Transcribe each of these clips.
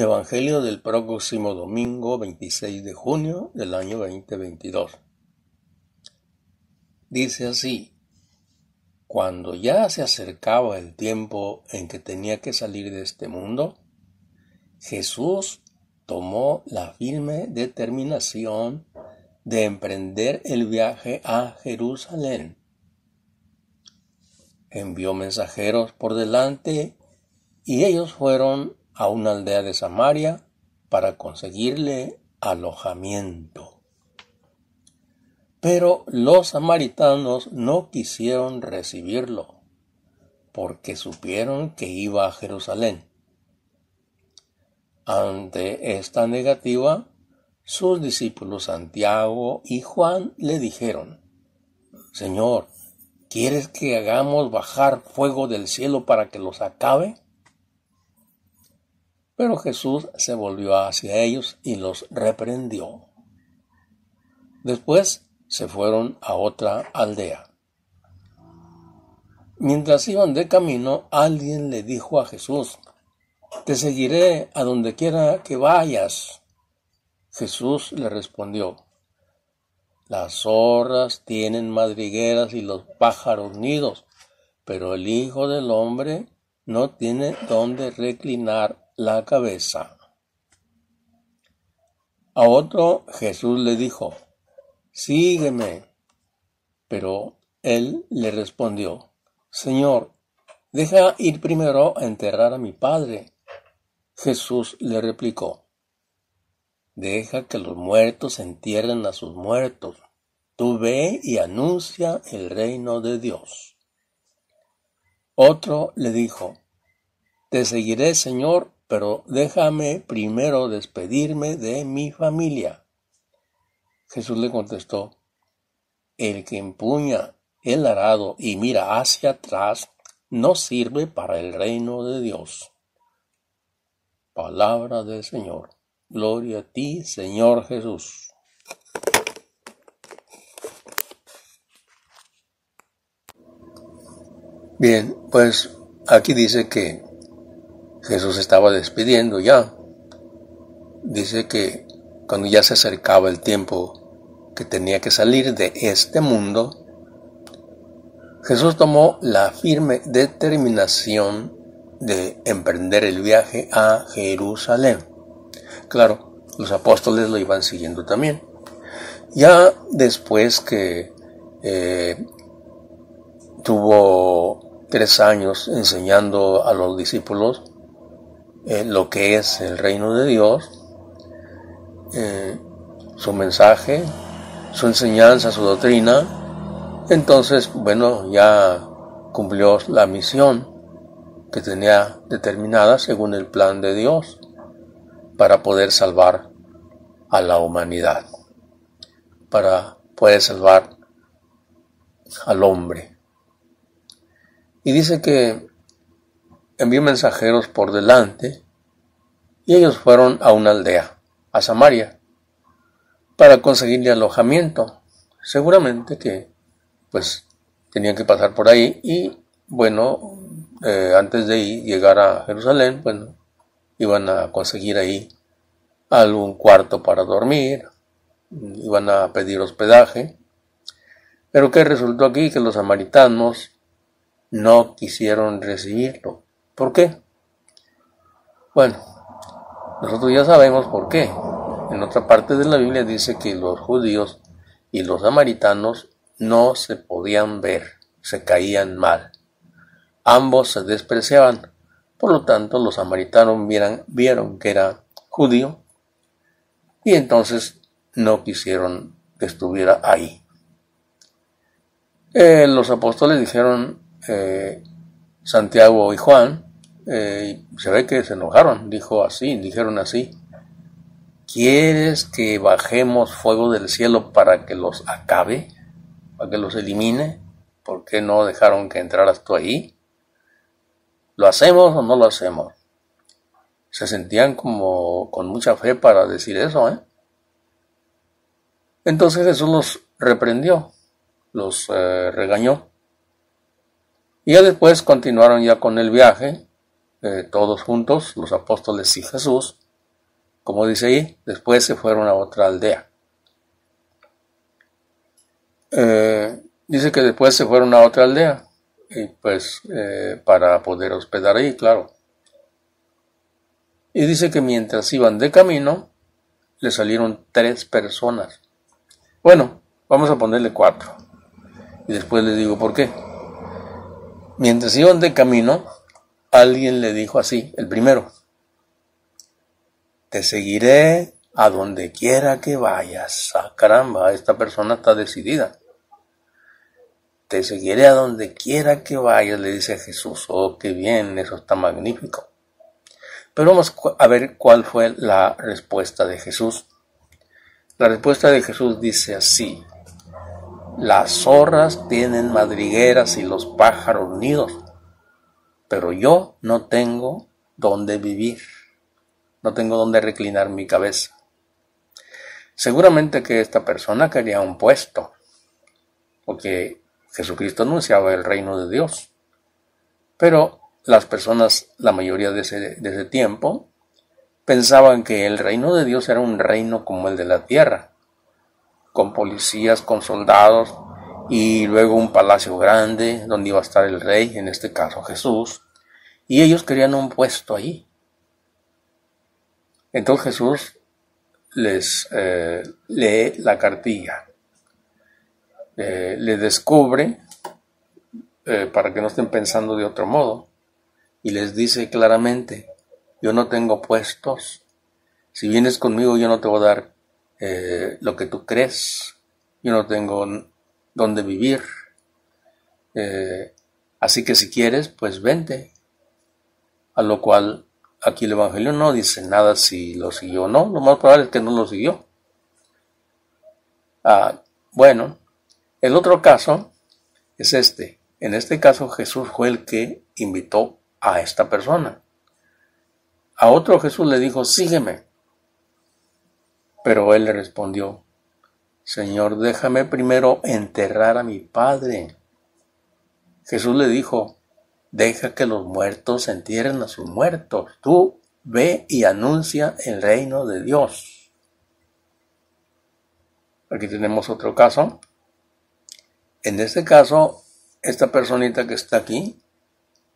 Evangelio del próximo domingo 26 de junio del año 2022. Dice así: cuando ya se acercaba el tiempo en que tenía que salir de este mundo, Jesús tomó la firme determinación de emprender el viaje a Jerusalén. Envió mensajeros por delante y ellos fueron a una aldea de Samaria para conseguirle alojamiento. Pero los samaritanos no quisieron recibirlo, porque supieron que iba a Jerusalén. Ante esta negativa, sus discípulos Santiago y Juan le dijeron: Señor, ¿quieres que hagamos bajar fuego del cielo para que los acabe? Pero Jesús se volvió hacia ellos y los reprendió. Después se fueron a otra aldea. Mientras iban de camino, alguien le dijo a Jesús: Te seguiré a donde quiera que vayas. Jesús le respondió: Las zorras tienen madrigueras y los pájaros nidos, pero el Hijo del Hombre no tiene dónde reclinar la cabeza. A otro Jesús le dijo: Sígueme. Pero él le respondió: Señor, deja ir primero a enterrar a mi padre. Jesús le replicó: Deja que los muertos entierren a sus muertos. Tú ve y anuncia el reino de Dios. Otro le dijo: Te seguiré, Señor, pero déjame primero despedirme de mi familia. Jesús le contestó: El que empuña el arado y mira hacia atrás no sirve para el reino de Dios. Palabra del Señor. Gloria a ti, Señor Jesús. Bien, pues aquí dice que Jesús estaba despidiendo ya. Dice que cuando ya se acercaba el tiempo que tenía que salir de este mundo, Jesús tomó la firme determinación de emprender el viaje a Jerusalén. Claro, los apóstoles lo iban siguiendo también. Ya después que tuvo 3 años enseñando a los discípulos lo que es el reino de Dios, su mensaje, su enseñanza, su doctrina, entonces, ya cumplió la misión que tenía determinada según el plan de Dios para poder salvar a la humanidad, para poder salvar al hombre. Y dice que envió mensajeros por delante y ellos fueron a una aldea, a Samaria, para conseguirle alojamiento. Seguramente que tenían que pasar por ahí y antes de llegar a Jerusalén, iban a conseguir ahí algún cuarto para dormir, iban a pedir hospedaje. Pero ¿qué resultó aquí? Que los samaritanos no quisieron recibirlo. ¿Por qué? Bueno, nosotros ya sabemos por qué. En otra parte de la Biblia dice que los judíos y los samaritanos no se podían ver, se caían mal. Ambos se despreciaban. Por lo tanto, los samaritanos vieron que era judío y entonces no quisieron que estuviera ahí. Los apóstoles dijeron, Santiago y Juan, se ve que se enojaron, dijeron así: ¿Quieres que bajemos fuego del cielo para que los acabe? ¿Para que los elimine? ¿Por qué no dejaron que entraras tú ahí? ¿Lo hacemos o no lo hacemos? Se sentían como con mucha fe para decir eso, Entonces Jesús los reprendió, los regañó. Y ya después continuaron ya con el viaje, todos juntos, los apóstoles y Jesús, Como dice ahí, después se fueron a otra aldea. Dice que después se fueron a otra aldea, y pues para poder hospedar ahí, claro. Y dice que mientras iban de camino, le salieron 3 personas. Bueno, vamos a ponerle 4. Y después les digo por qué. Mientras iban de camino, alguien le dijo así, el primero: te seguiré a donde quiera que vayas. Ah, caramba, esta persona está decidida. Te seguiré a donde quiera que vayas, le dice Jesús. Oh, qué bien, eso está magnífico. Pero vamos a ver cuál fue la respuesta de Jesús. La respuesta de Jesús dice así: las zorras tienen madrigueras y los pájaros nidos, pero yo no tengo dónde vivir, no tengo dónde reclinar mi cabeza. Seguramente que esta persona quería un puesto, porque Jesucristo anunciaba el reino de Dios. Pero las personas, la mayoría de ese tiempo, pensaban que el reino de Dios era un reino como el de la tierra, con policías, con soldados, y luego un palacio grande donde iba a estar el rey, en este caso Jesús, y ellos querían un puesto ahí. Entonces Jesús les lee la cartilla, le descubre, para que no estén pensando de otro modo, y les dice claramente: yo no tengo puestos, si vienes conmigo yo no te voy a dar lo que tú crees, yo no tengo dónde vivir, así que si quieres, pues vente. A lo cual aquí el Evangelio no dice nada si lo siguió o no, lo más probable es que no lo siguió. Bueno, el otro caso es este. En este caso Jesús fue el que invitó a esta persona. A otro Jesús le dijo: sígueme. Pero él le respondió: Señor, déjame primero enterrar a mi padre. Jesús le dijo: deja que los muertos entierren a sus muertos. Tú ve y anuncia el reino de Dios. Aquí tenemos otro caso. En este caso, esta personita que está aquí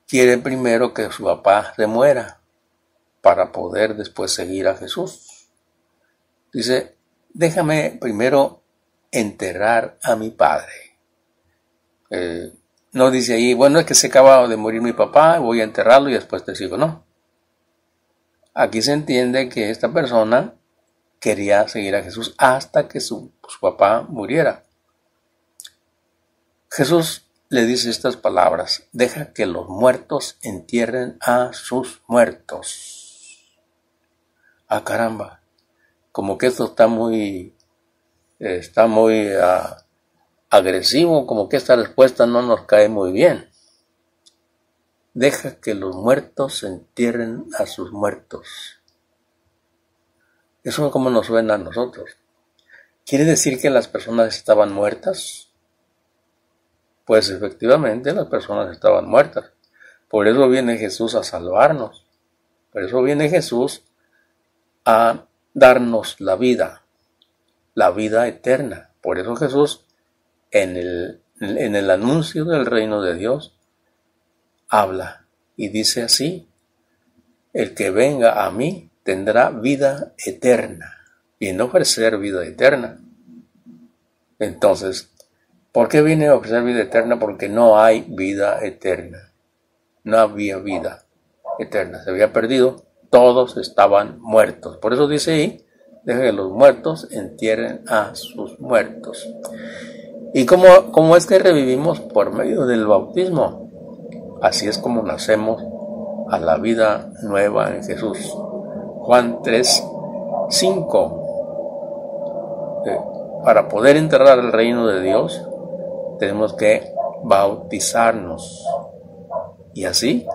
quiere primero que su papá se muera para poder después seguir a Jesús. Dice: déjame primero enterrar a mi padre. No dice ahí: bueno, es que se acaba de morir mi papá, voy a enterrarlo y después te sigo. No. Aquí se entiende que esta persona quería seguir a Jesús hasta que su papá muriera. Jesús le dice estas palabras: deja que los muertos entierren a sus muertos. Ah, caramba, como que esto está muy agresivo, como que esta respuesta no nos cae muy bien. Deja que los muertos entierren a sus muertos. Eso como nos suena a nosotros. ¿Quiere decir que las personas estaban muertas? Pues efectivamente las personas estaban muertas. Por eso viene Jesús a salvarnos. Por eso viene Jesús a darnos la vida eterna. Por eso Jesús en el anuncio del reino de Dios habla y dice así: el que venga a mí tendrá vida eterna. Viene a ofrecer vida eterna. Entonces, ¿por qué viene a ofrecer vida eterna? Porque no hay vida eterna. No había vida eterna. Se había perdido. Todos estaban muertos. Por eso dice ahí: deja que los muertos entierren a sus muertos. ¿Y cómo es que revivimos? Por medio del bautismo. Así es como nacemos a la vida nueva en Jesús. Juan 3:5. Para poder entrar al reino de Dios, tenemos que bautizarnos. Y así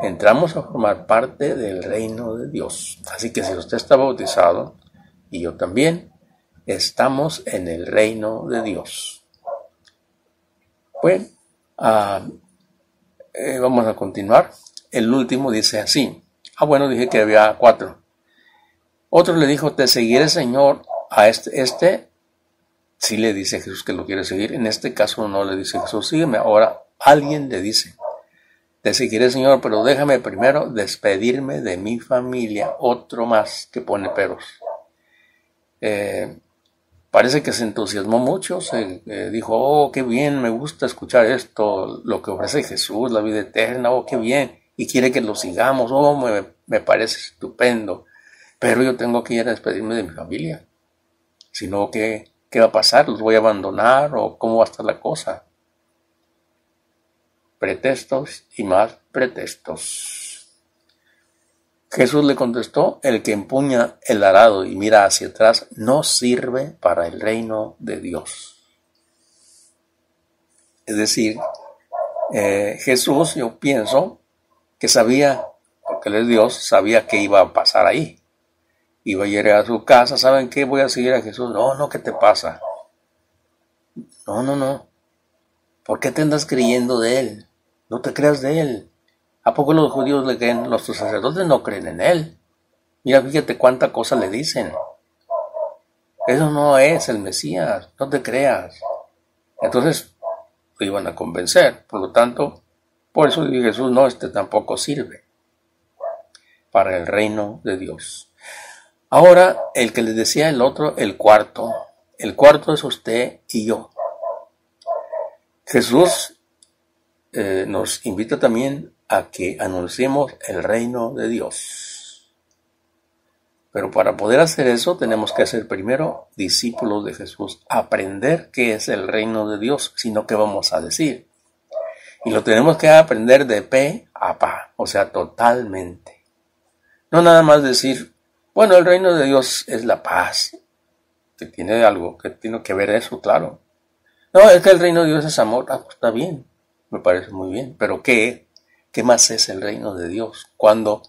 entramos a formar parte del reino de Dios. Así que si usted está bautizado, y yo también, estamos en el reino de Dios. Bueno, vamos a continuar. El último dice así. Bueno, dije que había 4. Otro le dijo, te seguiré, Señor. A este sí le dice Jesús que lo quiere seguir. En este caso no le dice Jesús, sígueme. Ahora alguien le dice, te seguiré, Señor, pero déjame primero despedirme de mi familia. Otro más que pone peros. Parece que se entusiasmó mucho, dijo, oh, qué bien, me gusta escuchar esto, lo que ofrece Jesús, la vida eterna, oh, qué bien, y quiere que lo sigamos, oh, me parece estupendo, pero yo tengo que ir a despedirme de mi familia, si no, ¿qué va a pasar? ¿Los voy a abandonar o cómo va a estar la cosa? Pretextos y más pretextos. Jesús le contestó, el que empuña el arado y mira hacia atrás no sirve para el reino de Dios. Es decir, Jesús, yo pienso, que sabía, porque él es Dios, sabía qué iba a pasar ahí. Iba a llegar a su casa, ¿saben qué? Voy a seguir a Jesús. No, ¿qué te pasa? No. ¿Por qué te andas creyendo de él? No te creas de él. ¿A poco los judíos le creen? Los sacerdotes no creen en él. Mira, fíjate cuánta cosa le dicen. Eso no es el Mesías, no te creas. Entonces lo iban a convencer. Por lo tanto, por eso dice Jesús, no, tampoco sirve para el reino de Dios. Ahora, el que les decía el otro, el cuarto es usted y yo. Jesús nos invita también a que anunciemos el reino de Dios. Pero para poder hacer eso tenemos que ser primero discípulos de Jesús, aprender qué es el reino de Dios, sino qué vamos a decir. Y lo tenemos que aprender de pe a pa, o sea, totalmente. No nada más decir, bueno, el reino de Dios es la paz, que tiene algo, que tiene que ver eso, claro. No, es que el reino de Dios es amor, pues está bien, me parece muy bien, pero ¿qué más es el reino de Dios? ¿Cuándo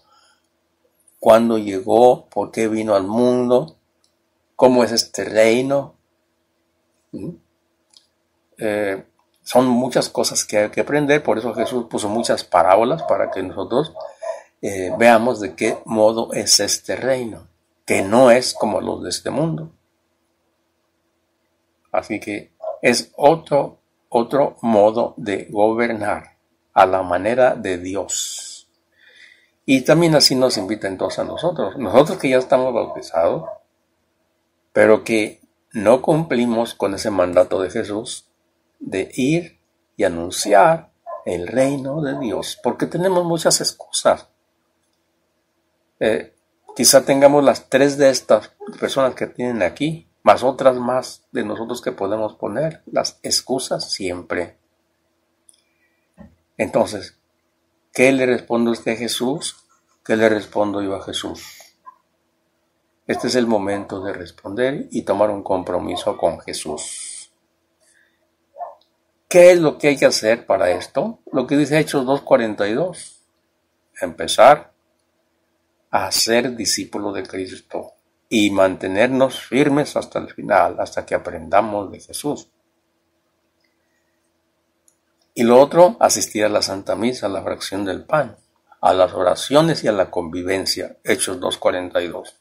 llegó? ¿Por qué vino al mundo? ¿Cómo es este reino? Son muchas cosas que hay que aprender, por eso Jesús puso muchas parábolas para que nosotros veamos de qué modo es este reino, que no es como los de este mundo. Así que es otro modo de gobernar a la manera de Dios. Y también así nos invita entonces a nosotros que ya estamos bautizados, pero que no cumplimos con ese mandato de Jesús de ir y anunciar el reino de Dios, porque tenemos muchas excusas. Quizá tengamos las 3 de estas personas que tienen aquí, más otras más de nosotros que podemos poner, las excusas siempre. Entonces, ¿qué le responde usted a Jesús? ¿Qué le respondo yo a Jesús? Este es el momento de responder y tomar un compromiso con Jesús. ¿Qué es lo que hay que hacer para esto? Lo que dice Hechos 2:42. Empezar a ser discípulo de Cristo y mantenernos firmes hasta el final, hasta que aprendamos de Jesús. Y lo otro, asistir a la Santa Misa, a la fracción del pan, a las oraciones y a la convivencia, Hechos 2:42.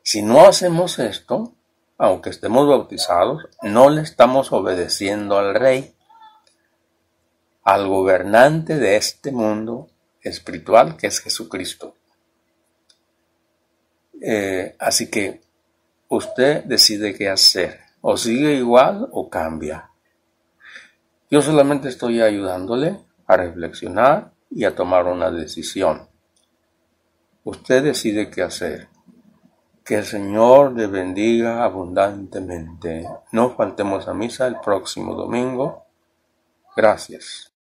Si no hacemos esto, aunque estemos bautizados, no le estamos obedeciendo al Rey, al gobernante de este mundo espiritual que es Jesucristo. Así que usted decide qué hacer, o sigue igual o cambia. Yo solamente estoy ayudándole a reflexionar y a tomar una decisión. Usted decide qué hacer. Que el Señor le bendiga abundantemente. No faltemos a misa el próximo domingo. Gracias.